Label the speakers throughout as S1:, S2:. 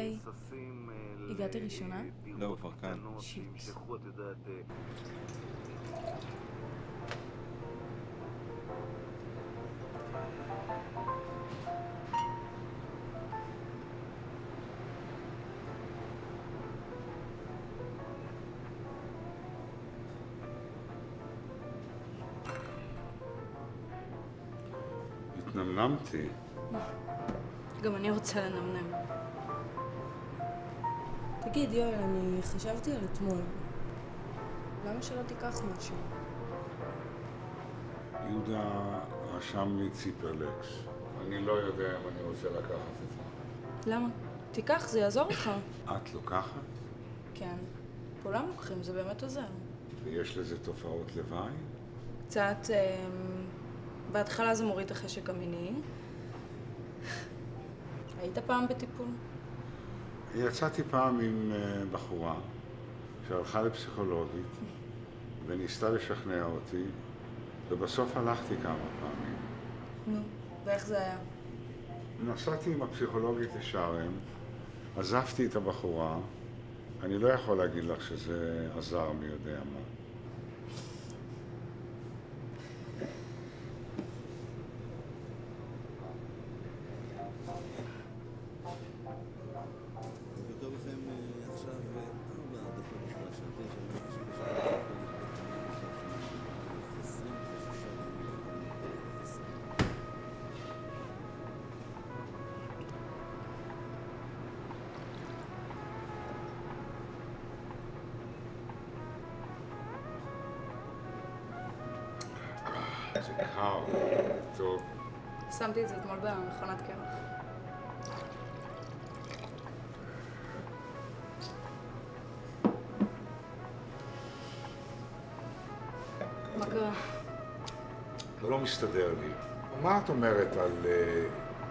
S1: היי, הגעתי ראשונה?
S2: לא, הוא כבר כאן.
S1: שיט.
S2: התנמנמתי.
S1: גם אני רוצה לנמנם.
S3: תגיד, יואל, אני חשבתי על אתמול. למה שלא תיקח משהו?
S2: יהודה רשם לי ציפרלקס. אני לא יודע אם אני רוצה לקחת את זה.
S1: למה? תיקח, זה יעזור לך.
S2: את לוקחת?
S1: כן. כולם לוקחים, זה באמת עוזר.
S2: ויש לזה תופעות לוואי?
S1: קצת, בהתחלה זה מוריד את החשק המיני. היית פעם בטיפול?
S2: יצאתי פעם עם בחורה שהלכה לפסיכולוגית וניסתה לשכנע אותי, ובסוף הלכתי כמה פעמים.
S1: נו, ואיך זה היה?
S2: נסעתי עם הפסיכולוגית לשארם, עזבתי את הבחורה, אני לא יכול להגיד לך שזה עזר מי יודע מה. זה קר, טוב.
S1: שמתי את זה אתמול במכונת קרח. מה קרה?
S2: לא מסתדר לי. מה את אומרת על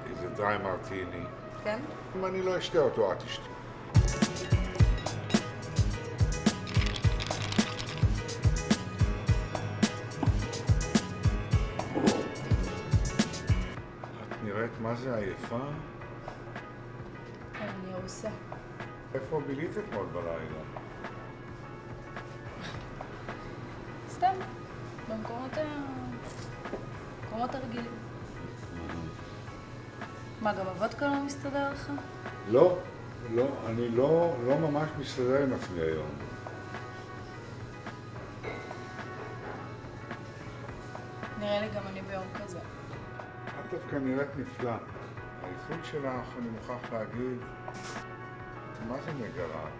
S2: איזה דרי מרטיני?
S1: כן?
S2: אם אני לא אשתה אותו, את תשתי. נראית מה זה עייפה?
S1: אני עושה.
S2: איפה בילית אתמול בלילה?
S1: סתם, במקומות הרגילים. מה, גם הוודקה לא מסתדר לך?
S2: לא, אני לא ממש מסתדר עם עצמי היום.
S1: נראה לי גם אני ביום כזה.
S2: את דווקא נראית נפלא. העייפות שלך, אני מוכרח להגיד, מה זה מגרה?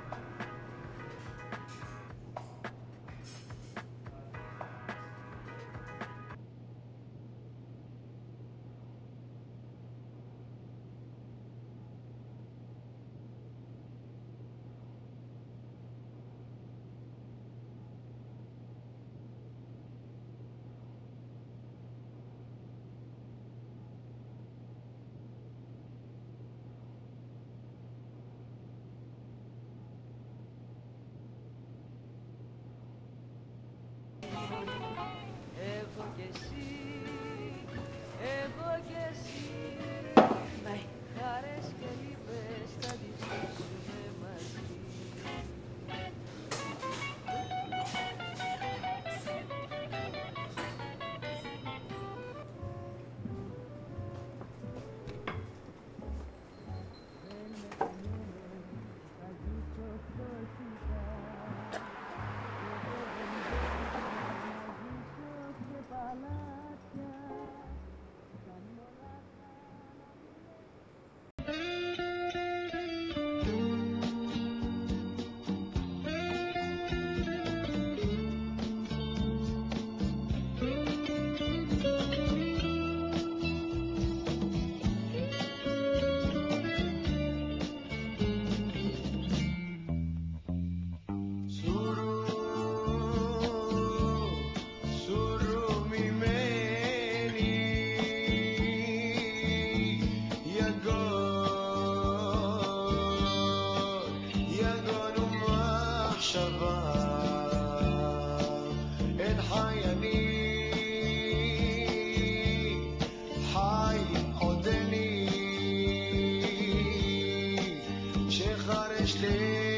S1: ביי.
S4: Bala יש לי